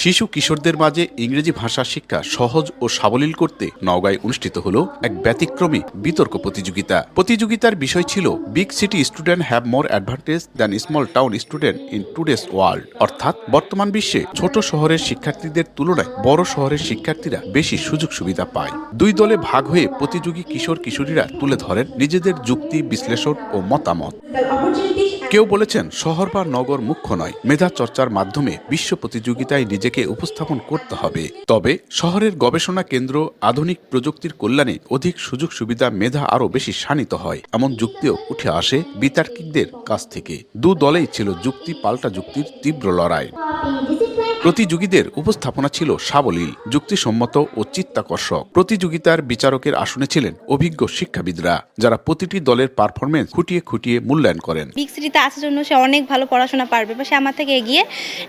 শিশু কিশোরদের মাঝে ইংরেজি ভাষা শিক্ষা সহজ ও সাবলীল করতে নওগাঁয় অনুষ্ঠিত হলো এক ব্যতিক্রমী বিতর্ক প্রতিযোগিতা। প্রতিযোগিতার বিষয় ছিল big city student have more advantage than small town student in today's world, অর্থাৎ বর্তমান বিশ্বে ছোট শহরের শিক্ষার্থীদের তুলনায় বড় শহরের শিক্ষার্থীরা বেশি সুযোগ সুবিধা পায়। দুই দলে ভাগ হয়ে প্রতিযোগী কিশোর কিশোরীরা তুলে ধরেন নিজেদের যুক্তি, বিশ্লেষণ ও মতামত। কেউ বলেছেন শহর বা নগর মুখ্য নয়, মেধা চর্চার মাধ্যমে বিশ্ব প্রতিযোগিতায় নিজেকে উপস্থাপন করতে হবে। তবে শহরের গবেষণা কেন্দ্র, আধুনিক প্রযুক্তির কল্যাণে অধিক সুযোগ সুবিধা, মেধা আরও বেশি শানিত হয়, এমন যুক্তিও উঠে আসে বিতার্কিকদের কাছ থেকে। দু দলেই ছিল যুক্তি পাল্টা যুক্তির তীব্র লড়াই। প্রতিযোগীদের উপস্থাপনা ছিল সাবলীল, যুক্তিসম্মত ও চিত্তাকর্ষক। প্রতিযোগিতার বিচারকের আসনে ছিলেন অভিজ্ঞ শিক্ষাবিদরা, যারা প্রতিটি দলের পারফরমেন্স খুঁটিয়ে খুঁটিয়ে মূল্যায়ন করেন। বিগ সিটিতে আসার জন্য সে অনেক ভালো পড়াশোনা পারবে বা সে আমার থেকে এগিয়ে,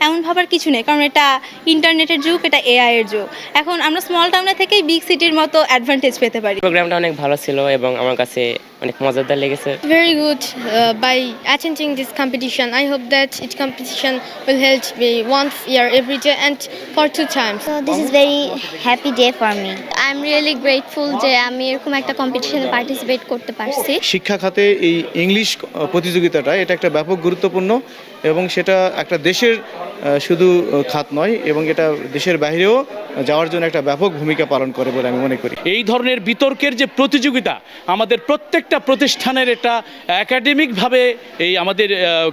এমন ভাবার কিছু নেই, কারণ এটা ইন্টারনেটের যুগ, এটা এআই এর যুগ। এখন আমরা স্মল টাউনে থেকেই বিগ সিটির মতো অ্যাডভান্টেজ পেতে পারি। প্রোগ্রামটা অনেক ভালো ছিল এবং আমার কাছে অনেক মজাদার লেগেছে। Very good. By attending this competition, I hope that each competition will held be once a year every day and for 2 times. So this is very happy day for me. I'm really grateful যে আমি এরকম একটা কম্পিটিশনে participate করতে পারছি। শিক্ষা খাতে এই ইংলিশ প্রতিযোগিতাটা এটা একটা ব্যাপক গুরুত্বপূর্ণ এবং সেটা একটা দেশের শুধু খাত নয় এবং এটা দেশের বাইরেও যাওয়ার জন্য একটা ব্যাপক ভূমিকা পালন করে বলে আমি মনে করি। এই ধরনের বিতর্কের যে প্রতিযোগিতা আমাদের প্রত্যেকটা প্রতিষ্ঠানের একটা একাডেমিকভাবে এই আমাদের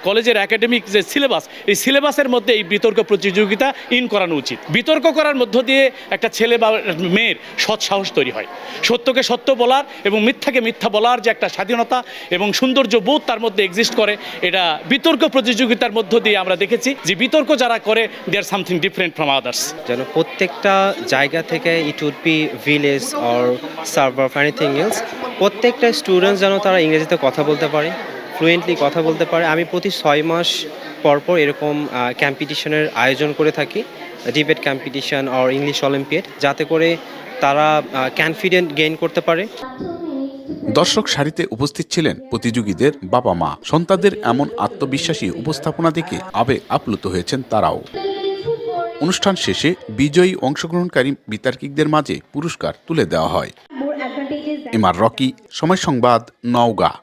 কলেজের একাডেমিক যে সিলেবাস, এই সিলেবাসের মধ্যে এই বিতর্ক প্রতিযোগিতা ইন করানো উচিত। বিতর্ক করার মধ্য দিয়ে একটা ছেলে বা মেয়ের সৎ সাহস তৈরি হয়, সত্যকে সত্য বলার এবং মিথ্যাকে মিথ্যা বলার যে একটা স্বাধীনতা এবং সৌন্দর্য বোধ তার মধ্যে এক্সিস্ট করে। এটা বিতর্ক প্রতিযোগিতার মধ্য দিয়ে আমরা দেখেছি যে বিতর্ক যারা করে they are something different from others. যেন প্রত্যেকটা জায়গা থেকে it would be village or server of anything else, প্রত্যেকটা স্টুডেন্টস যেন তারা ইংরেজিতে কথা বলতে পারে, ফ্লুয়েন্টলি কথা বলতে পারে। আমি প্রতি 6 মাস পরপর এরকম কম্পিটিশনের আয়োজন করে থাকি, debate competition or English olympiad, যাতে করে তারা কনফিডেন্ট গেইন করতে পারে। দর্শক সারিতে উপস্থিত ছিলেন প্রতিযোগীদের বাবা মা। সন্তানদের এমন আত্মবিশ্বাসী উপস্থাপনা দেখে আবেগ আপ্লুত হয়েছেন তারাও। অনুষ্ঠান শেষে বিজয়ী অংশগ্রহণকারী বিতার্কিকদের মাঝে পুরস্কার তুলে দেওয়া হয়। এমআর রকি, সময় সংবাদ, নওগাঁ।